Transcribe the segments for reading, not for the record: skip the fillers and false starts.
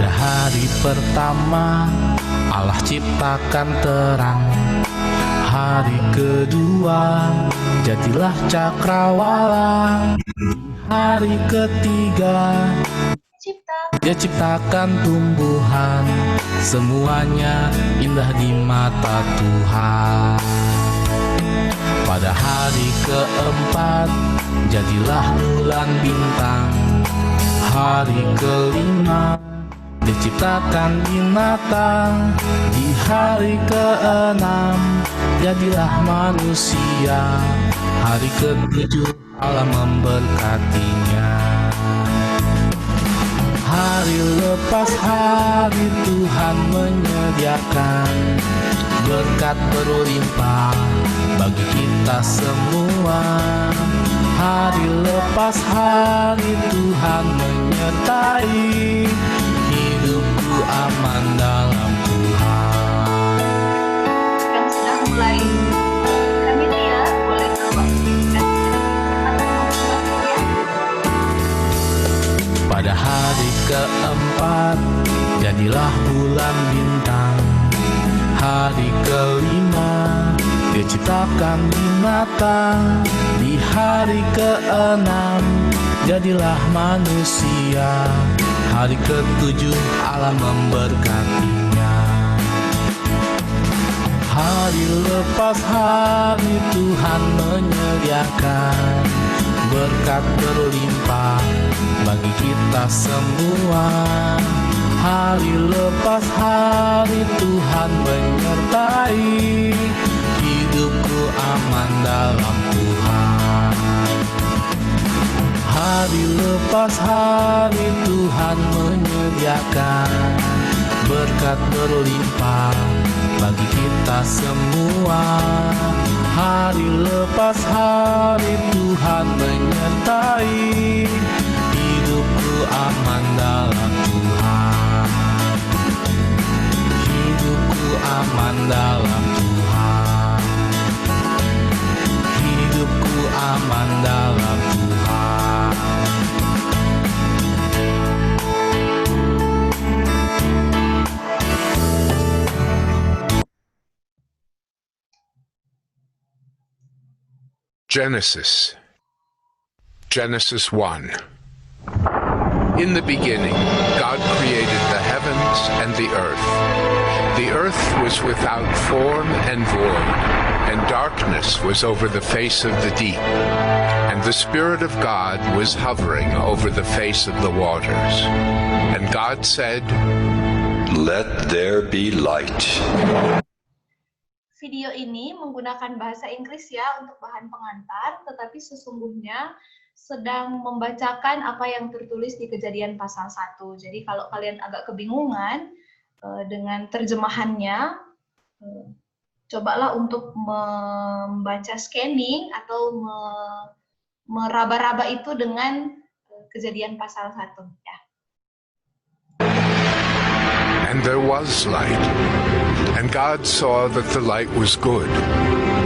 Pada hari pertama Allah ciptakan terang. Hari kedua jadilah cakrawala. Hari ketiga Dia ciptakan tumbuhan. Semuanya indah di mata Tuhan. Pada hari keempat jadilah bulan bintang. Hari kelima Dia ciptakan binatang. Di hari keenam jadilah manusia. Hari ketujuh Allah memberkatinya. Hari lepas hari Tuhan menyediakan berkat berlimpah bagi kita semua. Hari lepas hari Tuhan menyertai hidupku aman dalam Tuhan. Yang sudah mulai familiar, boleh coba Pada hari keempat jadilah bulan bintang. Hari kelima Dia ciptakan binatang. Di hari keenam jadilah manusia. Hari ketujuh Allah memberkatinya. Hari lepas hari Tuhan menyediakan berkat berlimpah bagi kita semua. Hari lepas hari Tuhan menyertai hidupku aman dalam Tuhan. Hari lepas hari Tuhan menyediakan berkat berlimpah bagi kita semua. Hari lepas hari Tuhan menyertai hidupku aman dalam Tuhan. Hidupku aman dalam Tuhan. Hidupku aman dalam Tuhan. Genesis 1. In the beginning, God created the heavens and the earth. The earth was without form and void, and darkness was over the face of the deep. And the Spirit of God was hovering over the face of the waters. And God said, "Let there be light." Video ini menggunakan bahasa Inggris ya untuk bahan pengantar, tetapi sesungguhnya sedang membacakan apa yang tertulis di Kejadian pasal 1. Jadi kalau kalian agak kebingungan dengan terjemahannya, cobalah untuk membaca scanning atau meraba-raba itu dengan Kejadian pasal 1 ya. And there was light, and God saw that the light was good,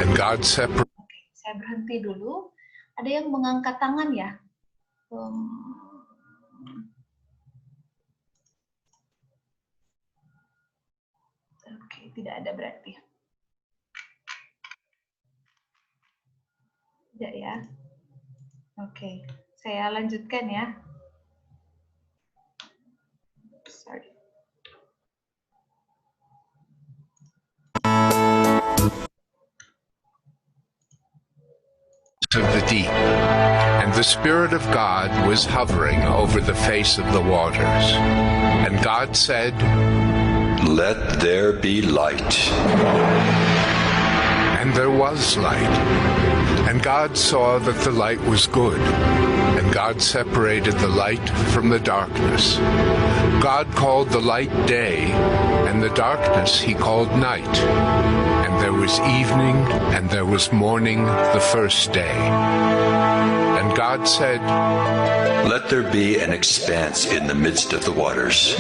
and God separated. Oke, saya berhenti dulu. Ada yang mengangkat tangan ya? Oke, tidak ada berarti. Tidak ya? Oke, saya lanjutkan ya. Sorry. Of the deep, and the Spirit of God was hovering over the face of the waters. And God said, "Let there be light." And there was light. And God saw that the light was good, and God separated the light from the darkness. God called the light day, and the darkness he called night. And there was evening, and there was morning the first day. And God said, "Let there be an expanse in the midst of the waters,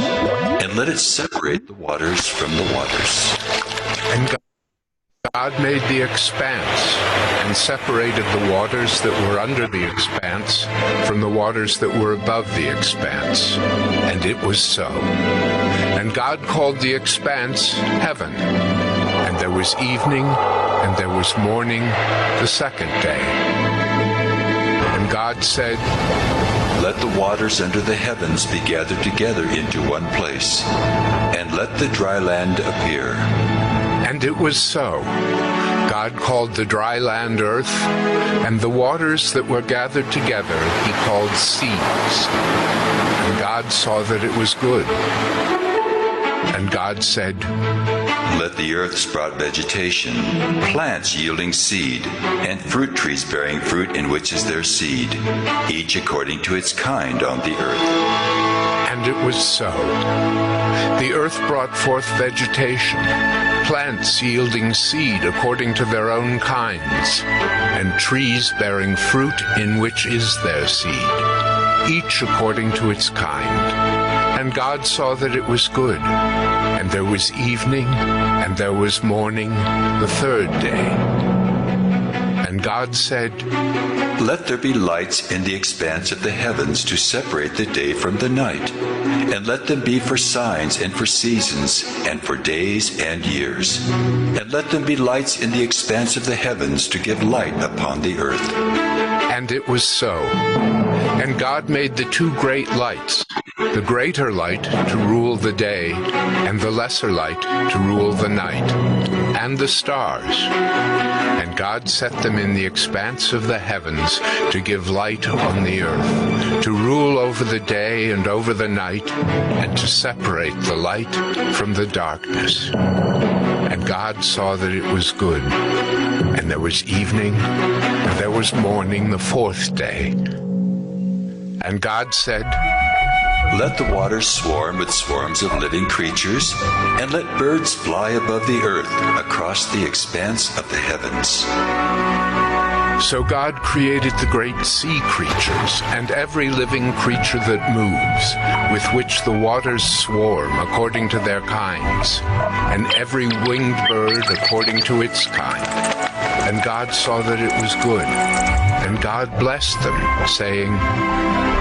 and let it separate the waters from the waters." And God made the expanse and separated the waters that were under the expanse from the waters that were above the expanse. And it was so. And God called the expanse heaven. And there was evening, and there was morning, the second day. And God said, Let the waters under the heavens be gathered together into one place, and let the dry land appear. And it was so. God called the dry land earth, and the waters that were gathered together he called seas. And God saw that it was good. And God said, Let the earth sprout vegetation, plants yielding seed, and fruit trees bearing fruit in which is their seed, each according to its kind on the earth. And it was so. The earth brought forth vegetation, plants yielding seed according to their own kinds, and trees bearing fruit in which is their seed, each according to its kind. And God saw that it was good. And there was evening, and there was morning, the third day. And God said, Let there be lights in the expanse of the heavens to separate the day from the night, and let them be for signs and for seasons, and for days and years. And let them be lights in the expanse of the heavens to give light upon the earth. And it was so. And God made the two great lights, the greater light to rule the day, and the lesser light to rule the night, and the stars. And God set them in the expanse of the heavens to give light on the earth, to rule over the day and over the night, and to separate the light from the darkness. And God saw that it was good. And there was evening, and there was morning the fourth day. And God said, Let the waters swarm with swarms of living creatures, and let birds fly above the earth across the expanse of the heavens. So God created the great sea creatures and every living creature that moves, with which the waters swarm according to their kinds, and every winged bird according to its kind. And God saw that it was good. And God blessed them, saying,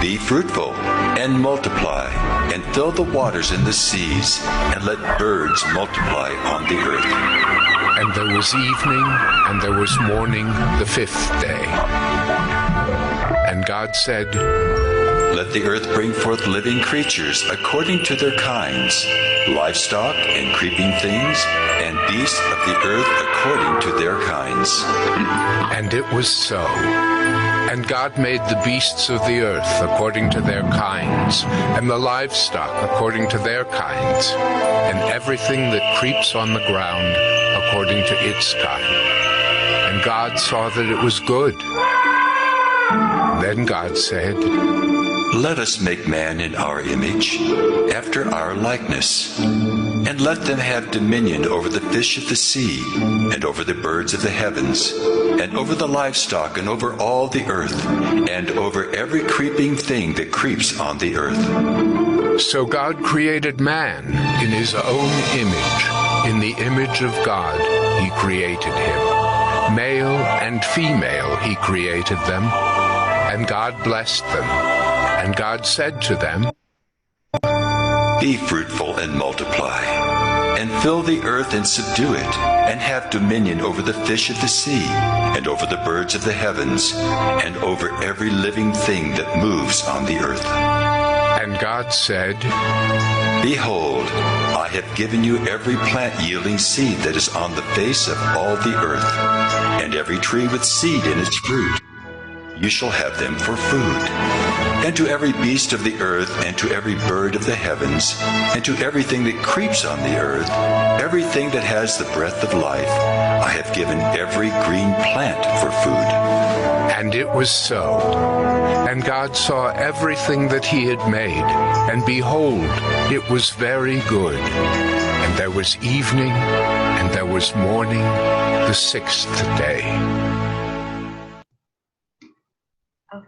Be fruitful, and multiply, and fill the waters in the seas, and let birds multiply on the earth. And there was evening, and there was morning the fifth day. And God said, Let the earth bring forth living creatures according to their kinds, livestock and creeping things, and beasts of the earth according to their kinds. And it was so. And God made the beasts of the earth according to their kinds, and the livestock according to their kinds, and everything that creeps on the ground according to its kind. And God saw that it was good. Then God said, Let us make man in our image, after our likeness, and let them have dominion over the fish of the sea, and over the birds of the heavens, and over the livestock, and over all the earth, and over every creeping thing that creeps on the earth. So God created man in his own image. In the image of God he created him. Male and female he created them. And God blessed them. And God said to them, Be fruitful and multiply, and fill the earth and subdue it, and have dominion over the fish of the sea, and over the birds of the heavens, and over every living thing that moves on the earth. And God said, Behold, I have given you every plant yielding seed that is on the face of all the earth, and every tree with seed in its fruit. You shall have them for food. And to every beast of the earth, and to every bird of the heavens, and to everything that creeps on the earth, everything that has the breath of life, I have given every green plant for food. And it was so. And God saw everything that he had made, and behold, it was very good. And there was evening, and there was morning, the sixth day. Oke.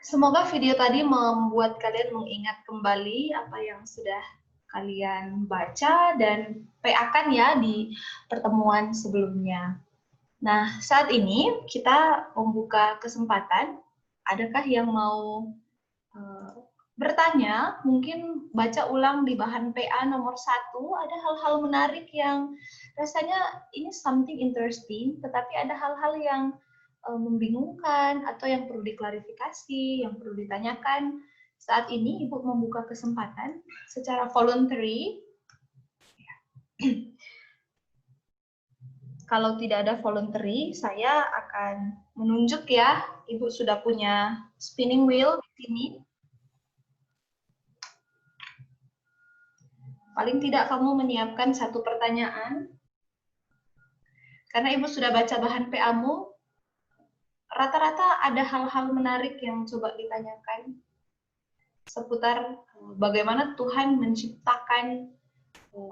Semoga video tadi membuat kalian mengingat kembali apa yang sudah kalian baca dan PA-kan ya di pertemuan sebelumnya. Nah, saat ini kita membuka kesempatan. Adakah yang mau bertanya? Mungkin baca ulang di bahan PA nomor 1. Ada hal-hal menarik yang rasanya ini something interesting, tetapi ada hal-hal yang membingungkan atau yang perlu diklarifikasi, yang perlu ditanyakan. Saat ini Ibu membuka kesempatan secara voluntary. Kalau tidak ada voluntary, saya akan menunjuk ya. Ibu sudah punya spinning wheel di sini. Paling tidak kamu menyiapkan satu pertanyaan. Karena Ibu sudah baca bahan PA-mu, rata-rata ada hal-hal menarik yang coba ditanyakan seputar bagaimana Tuhan menciptakan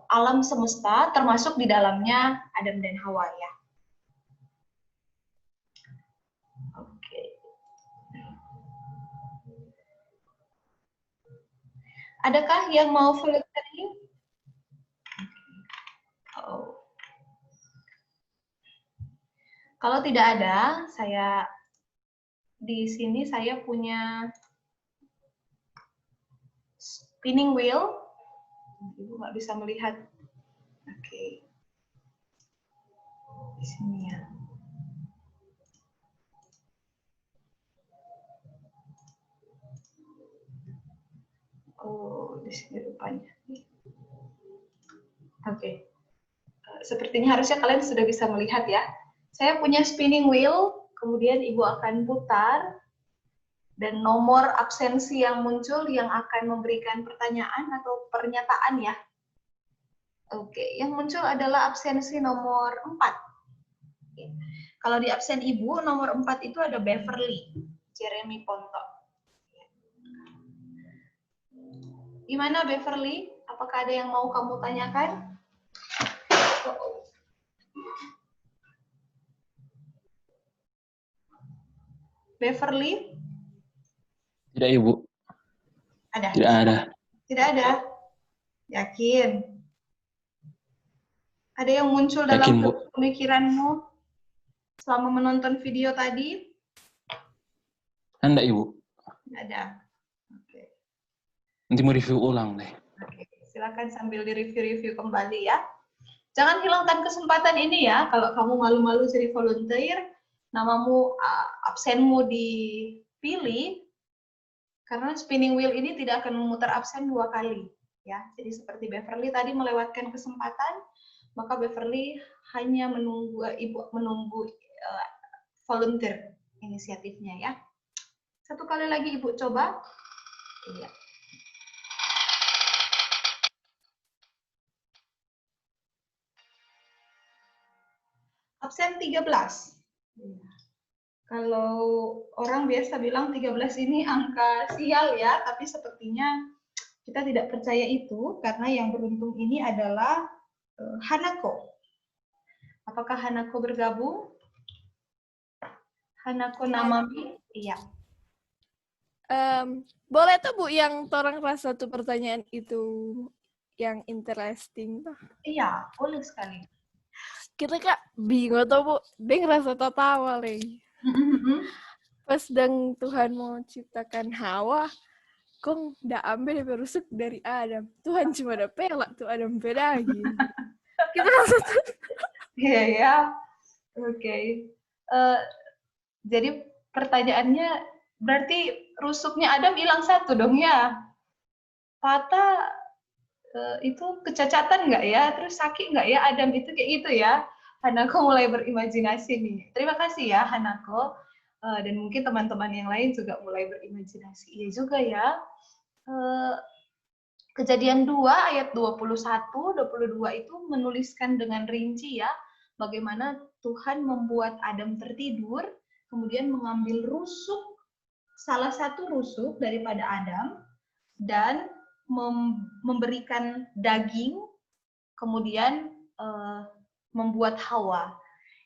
alam semesta, termasuk di dalamnya Adam dan Hawa ya. Oke. Adakah yang mau voluntary? Oh. Kalau tidak ada, di sini saya punya spinning wheel. Ibu nggak bisa melihat. Oke. Di sini ya. Oh, di sini rupanya. Oke. Sepertinya harusnya kalian sudah bisa melihat ya. Saya punya spinning wheel, kemudian Ibu akan putar, dan nomor absensi yang muncul yang akan memberikan pertanyaan atau pernyataan ya. Oke, yang muncul adalah absensi nomor 4. Kalau di absen Ibu, nomor 4 itu ada Beverly, Jeremy Ponto. Gimana Beverly? Apakah ada yang mau kamu tanyakan? Beverly? Tidak, Ibu. Ada? Tidak ada. Tidak ada? Yakin? Ada yang muncul dalam Yakin, Bu. pemikiranmu selama menonton video tadi? Anda, Ibu. Tidak ada. Oke. Nanti mau review ulang deh. Oke. Silakan sambil di-review-review kembali ya. Jangan hilangkan kesempatan ini ya. Kalau kamu malu-malu jadi volunteer, namamu, absenmu dipilih, karena spinning wheel ini tidak akan memutar absen 2 kali. Ya, jadi seperti Beverly tadi melewatkan kesempatan, maka Beverly hanya Ibu menunggu volunteer inisiatifnya ya. Satu kali lagi Ibu coba. Iya. Absen 13. Kalau orang biasa bilang 13 ini angka sial ya, tapi sepertinya kita tidak percaya itu, karena yang beruntung ini adalah Hanako. Apakah Hanako bergabung? Hanako Namami? Iya. Boleh tuh Bu yang torang rasa tuh pertanyaan itu yang interesting tuh. Iya, boleh sekali. Kita kak bingung tuh Bu, dia ngerasa tertawa lagi. Pas dan Tuhan mau ciptakan Hawa, kok nggak ambil berusuk dari Adam. Tuhan cuma ada pelak tuh Adam pedagi. Kita langsung Iya ya. Oke. Jadi pertanyaannya berarti rusuknya Adam hilang 1 dong ya. Pata itu kecacatan nggak ya? Terus sakit nggak ya Adam itu kayak gitu ya? Hanako mulai berimajinasi nih. Terima kasih ya Hanako. Dan mungkin teman-teman yang lain juga mulai berimajinasi. Iya juga ya. Kejadian 2 ayat 21, 22 itu menuliskan dengan rinci ya, bagaimana Tuhan membuat Adam tertidur, kemudian mengambil rusuk, salah satu rusuk daripada Adam, dan memberikan daging, kemudian membuat Hawa.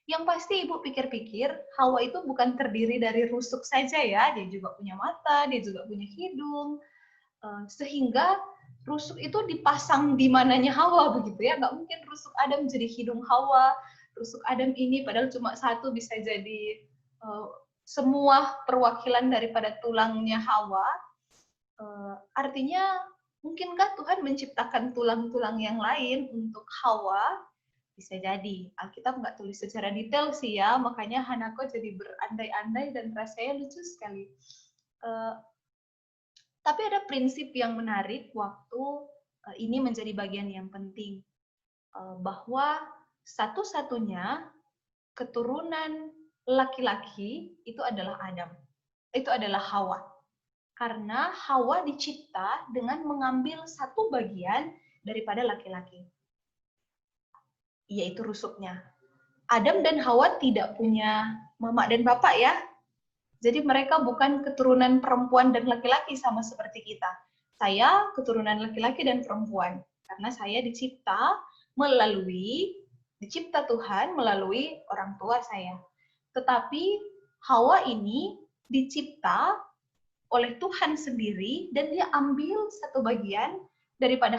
Yang pasti Ibu pikir-pikir, Hawa itu bukan terdiri dari rusuk saja ya, dia juga punya mata, dia juga punya hidung, sehingga rusuk itu dipasang di mananya Hawa begitu ya, nggak mungkin rusuk Adam jadi hidung Hawa, rusuk Adam ini padahal cuma satu bisa jadi semua perwakilan daripada tulangnya Hawa. Artinya mungkinkah Tuhan menciptakan tulang-tulang yang lain untuk Hawa? Bisa jadi. Alkitab nggak tulis secara detail sih ya, makanya Hanako jadi berandai-andai dan rasanya lucu sekali. Tapi ada prinsip yang menarik waktu ini menjadi bagian yang penting. Bahwa satu-satunya keturunan laki-laki itu adalah Adam. Itu adalah Hawa. Karena Hawa dicipta dengan mengambil satu bagian daripada laki-laki, yaitu rusuknya. Adam dan Hawa tidak punya mama dan bapak ya. Jadi mereka bukan keturunan perempuan dan laki-laki sama seperti kita. Saya keturunan laki-laki dan perempuan. Karena saya dicipta Tuhan melalui orang tua saya. Tetapi Hawa ini dicipta oleh Tuhan sendiri dan dia ambil satu bagian daripada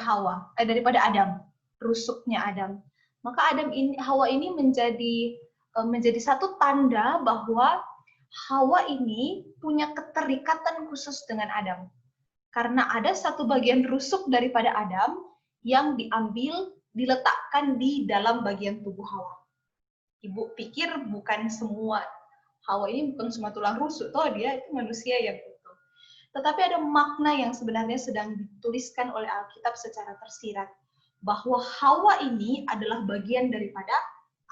daripada Adam, rusuknya Adam. Maka Hawa ini menjadi satu tanda bahwa Hawa ini punya keterikatan khusus dengan Adam. Karena ada satu bagian rusuk daripada Adam yang diletakkan di dalam bagian tubuh Hawa. Ibu pikir bukan semua Hawa ini bukan semua tulang rusuk, dia itu manusia yang utuh. Tetapi ada makna yang sebenarnya sedang dituliskan oleh Alkitab secara tersirat, bahwa Hawa ini adalah bagian daripada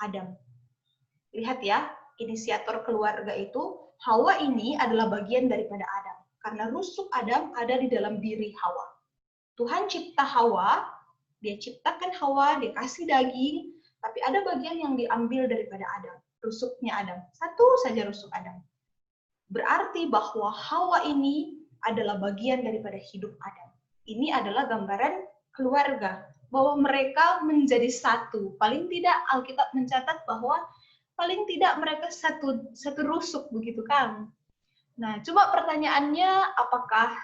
Adam. Lihat ya, inisiator keluarga itu, Hawa ini adalah bagian daripada Adam. Karena rusuk Adam ada di dalam diri Hawa. Tuhan cipta Hawa, dia ciptakan Hawa, dia kasih daging, tapi ada bagian yang diambil daripada Adam, rusuknya Adam. Satu saja rusuk Adam. Berarti bahwa Hawa ini adalah bagian daripada hidup Adam. Ini adalah gambaran keluarga, bahwa mereka menjadi satu. Paling tidak Alkitab mencatat bahwa paling tidak mereka satu rusuk begitu kan. Nah, coba pertanyaannya, apakah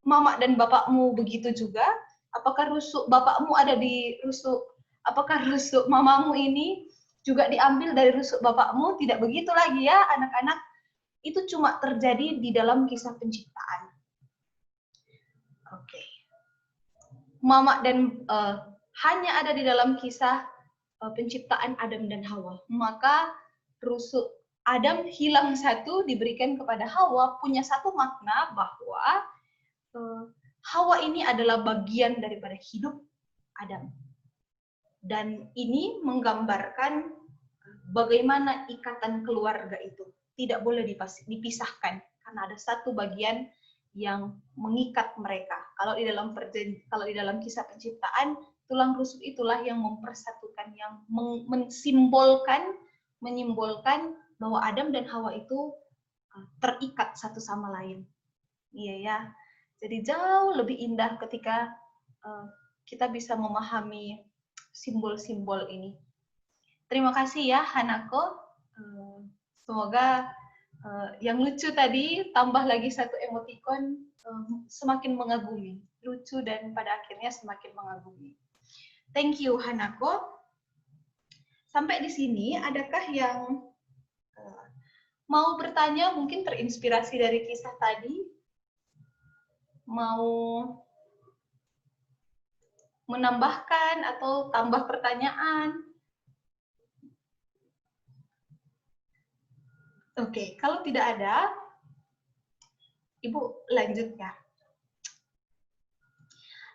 mama dan bapakmu begitu juga? Apakah rusuk bapakmu ada di rusuk? Apakah rusuk mamamu ini juga diambil dari rusuk bapakmu? Tidak begitu lagi ya, anak-anak. Itu cuma terjadi di dalam kisah penciptaan. Oke. Mama dan hanya ada di dalam kisah penciptaan Adam dan Hawa. Maka rusuk Adam hilang satu, diberikan kepada Hawa, punya satu makna bahwa Hawa ini adalah bagian daripada hidup Adam. Dan ini menggambarkan bagaimana ikatan keluarga itu tidak boleh dipisahkan, karena ada satu bagian yang mengikat mereka. Kalau di dalam kisah penciptaan, tulang rusuk itulah yang mempersatukan, yang menyimbolkan bahwa Adam dan Hawa itu terikat satu sama lain. Iya ya. Jadi jauh lebih indah ketika kita bisa memahami simbol-simbol ini. Terima kasih ya Hanako. Semoga yang lucu tadi tambah lagi satu emoticon, semakin mengagumi, lucu dan pada akhirnya semakin mengagumi. Thank you Hanako. Sampai di sini, adakah yang mau bertanya, mungkin terinspirasi dari kisah tadi, mau menambahkan atau tambah pertanyaan? Oke, kalau tidak ada, Ibu lanjut ya.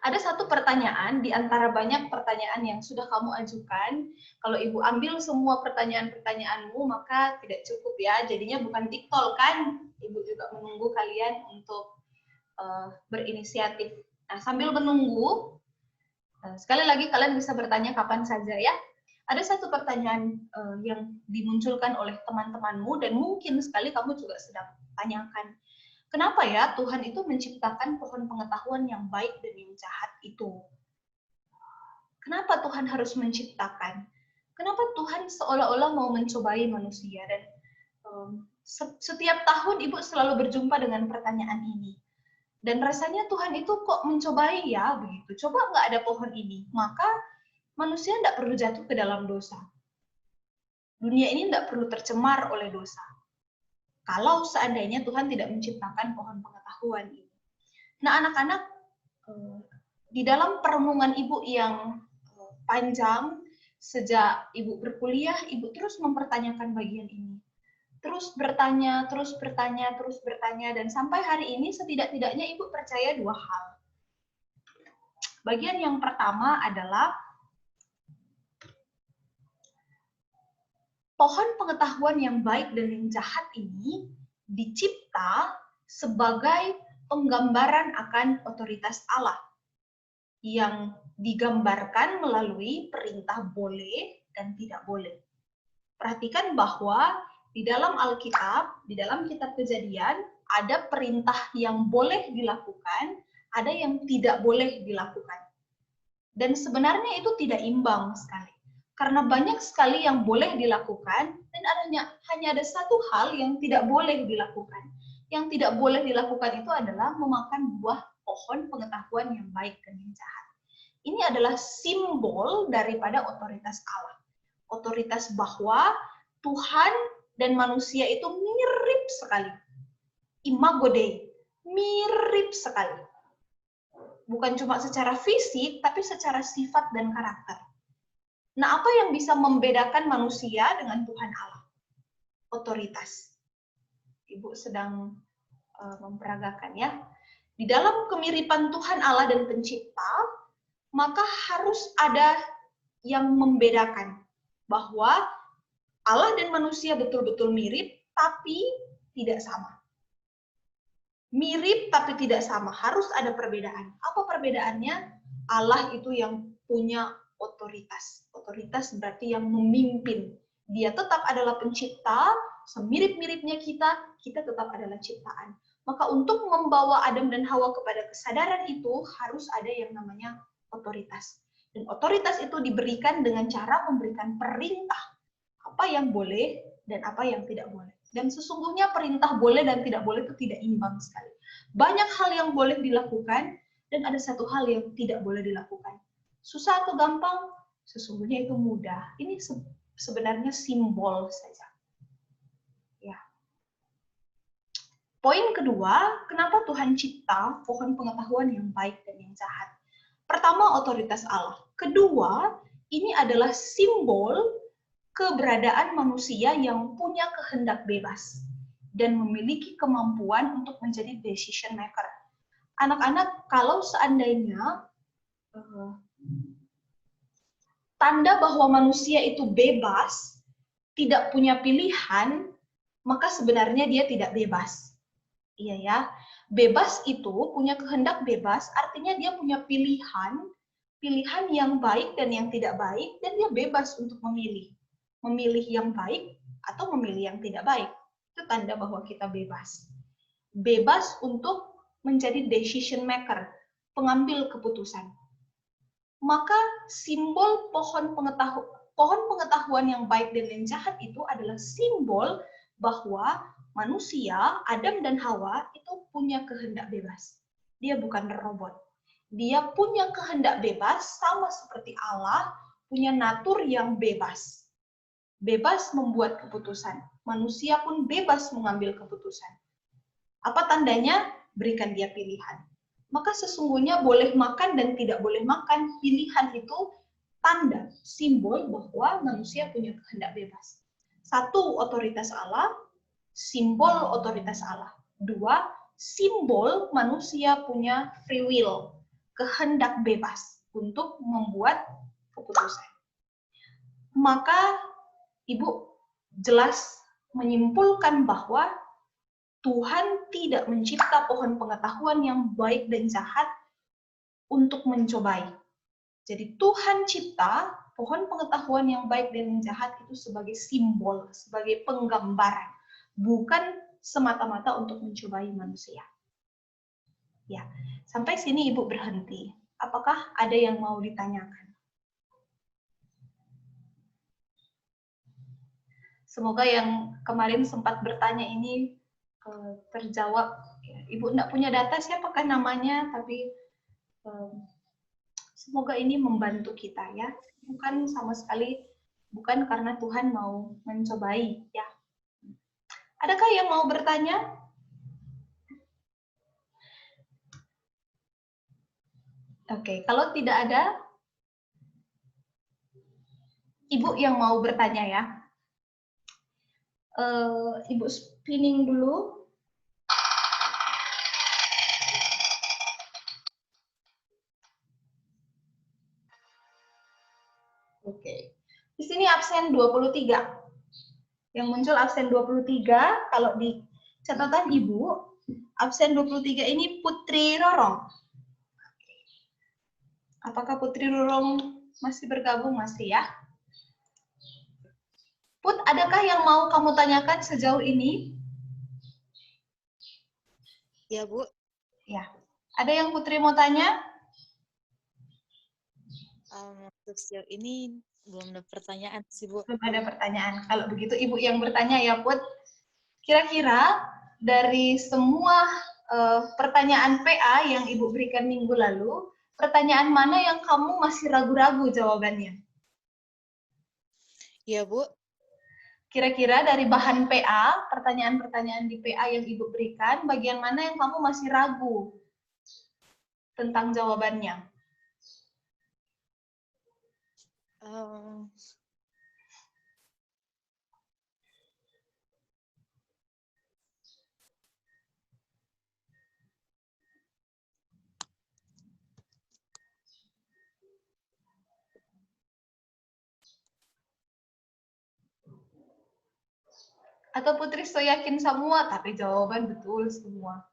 Ada satu pertanyaan di antara banyak pertanyaan yang sudah kamu ajukan. Kalau Ibu ambil semua pertanyaan-pertanyaanmu, maka tidak cukup ya. Jadinya bukan TikTok kan? Ibu juga menunggu kalian untuk berinisiatif. Nah, sambil menunggu, sekali lagi kalian bisa bertanya kapan saja ya. Ada satu pertanyaan yang dimunculkan oleh teman-temanmu dan mungkin sekali kamu juga sedang tanyakan. Kenapa ya Tuhan itu menciptakan pohon pengetahuan yang baik dan yang jahat itu? Kenapa Tuhan harus menciptakan? Kenapa Tuhan seolah-olah mau mencobai manusia? Dan setiap tahun Ibu selalu berjumpa dengan pertanyaan ini. Dan rasanya Tuhan itu kok mencobai ya begitu. Coba nggak ada pohon ini, maka manusia tidak perlu jatuh ke dalam dosa. Dunia ini tidak perlu tercemar oleh dosa. Kalau seandainya Tuhan tidak menciptakan pohon pengetahuan ini. Nah, anak-anak, di dalam perenungan Ibu yang panjang, sejak Ibu berkuliah, Ibu terus mempertanyakan bagian ini. Terus bertanya, dan sampai hari ini setidak-tidaknya Ibu percaya dua hal. Bagian yang pertama adalah pohon pengetahuan yang baik dan yang jahat ini dicipta sebagai penggambaran akan otoritas Allah yang digambarkan melalui perintah boleh dan tidak boleh. Perhatikan bahwa di dalam Alkitab, di dalam kitab Kejadian, ada perintah yang boleh dilakukan, ada yang tidak boleh dilakukan. Dan sebenarnya itu tidak imbang sekali. Karena banyak sekali yang boleh dilakukan, dan hanya ada satu hal yang tidak boleh dilakukan. Yang tidak boleh dilakukan itu adalah memakan buah pohon pengetahuan yang baik dan yang jahat. Ini adalah simbol daripada otoritas Allah. Otoritas bahwa Tuhan dan manusia itu mirip sekali. Imago Dei, mirip sekali. Bukan cuma secara fisik, tapi secara sifat dan karakter. Nah, apa yang bisa membedakan manusia dengan Tuhan Allah? Otoritas. Ibu sedang memperagakan ya. Di dalam kemiripan Tuhan Allah dan Pencipta, maka harus ada yang membedakan bahwa Allah dan manusia betul-betul mirip, tapi tidak sama. Mirip tapi tidak sama, harus ada perbedaan. Apa perbedaannya? Allah itu yang punya otoritas. Otoritas berarti yang memimpin. Dia tetap adalah pencipta, semirip-miripnya kita tetap adalah ciptaan. Maka untuk membawa Adam dan Hawa kepada kesadaran itu, harus ada yang namanya otoritas. Dan otoritas itu diberikan dengan cara memberikan perintah. Apa yang boleh dan apa yang tidak boleh. Dan sesungguhnya perintah boleh dan tidak boleh itu tidak imbang sekali. Banyak hal yang boleh dilakukan dan ada satu hal yang tidak boleh dilakukan. Susah atau gampang? Sesungguhnya itu mudah. Ini sebenarnya simbol saja. Ya. Poin kedua, kenapa Tuhan cipta pohon pengetahuan yang baik dan yang jahat? Pertama, otoritas Allah. Kedua, ini adalah simbol keberadaan manusia yang punya kehendak bebas dan memiliki kemampuan untuk menjadi decision maker. Anak-anak, kalau seandainya tanda bahwa manusia itu bebas, tidak punya pilihan, maka sebenarnya dia tidak bebas. Iya ya, bebas itu punya kehendak bebas, artinya dia punya pilihan yang baik dan yang tidak baik, dan dia bebas untuk memilih. Memilih yang baik atau memilih yang tidak baik. Itu tanda bahwa kita bebas. Bebas untuk menjadi decision maker, pengambil keputusan. Maka simbol pohon pengetahuan yang baik dan yang jahat itu adalah simbol bahwa manusia, Adam dan Hawa, itu punya kehendak bebas. Dia bukan robot. Dia punya kehendak bebas, sama seperti Allah, punya natur yang bebas. Bebas membuat keputusan. Manusia pun bebas mengambil keputusan. Apa tandanya? Berikan dia pilihan. Maka sesungguhnya boleh makan dan tidak boleh makan, pilihan itu tanda, simbol bahwa manusia punya kehendak bebas. Satu, otoritas Allah, simbol otoritas Allah. Dua, simbol manusia punya free will, kehendak bebas untuk membuat keputusan. Maka Ibu jelas menyimpulkan bahwa Tuhan tidak mencipta pohon pengetahuan yang baik dan jahat untuk mencobai. Jadi Tuhan cipta pohon pengetahuan yang baik dan yang jahat itu sebagai simbol, sebagai penggambaran, bukan semata-mata untuk mencobai manusia. Ya, sampai sini Ibu berhenti. Apakah ada yang mau ditanyakan? Semoga yang kemarin sempat bertanya ini terjawab. Ibu enggak punya data siapakah namanya, tapi semoga ini membantu kita ya. Bukan sama sekali, bukan karena Tuhan mau mencobai ya. Adakah yang mau bertanya? Oke, kalau tidak ada, Ibu yang mau bertanya ya. Ibu spinning dulu. Oke. Di sini absen 23. Yang muncul absen 23, kalau di catatan Ibu, absen 23 ini Putri Rorong. Apakah Putri Rorong masih bergabung? Masih ya? Put, adakah yang mau kamu tanyakan sejauh ini? Ya, Bu. Ya. Ada yang Putri mau tanya? Untuk sejauh ini belum ada pertanyaan sih, Bu. Belum ada pertanyaan. Kalau begitu Ibu yang bertanya ya, Put. Kira-kira dari semua pertanyaan PA yang Ibu berikan minggu lalu, pertanyaan mana yang kamu masih ragu-ragu jawabannya? Iya, Bu. Kira-kira dari bahan PA, pertanyaan-pertanyaan di PA yang Ibu berikan, bagian mana yang kamu masih ragu tentang jawabannya? Atau Putri so yakin semua, tapi jawaban betul semua?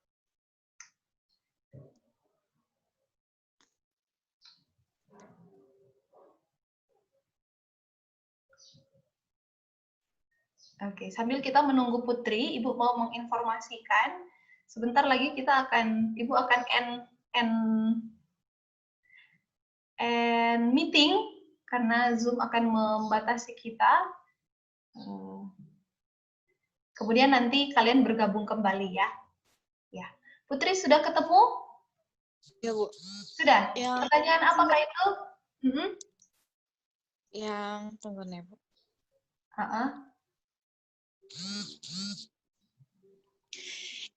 Oke, sambil kita menunggu Putri, Ibu mau menginformasikan, sebentar lagi kita akan, Ibu akan end meeting, karena Zoom akan membatasi kita. Kemudian nanti kalian bergabung kembali ya. Ya, Putri sudah ketemu? Ya, Bu. Sudah. Yang Pertanyaan apakah itu? Yang tunggu nih, Bu.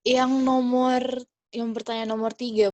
Yang bertanya nomor 3,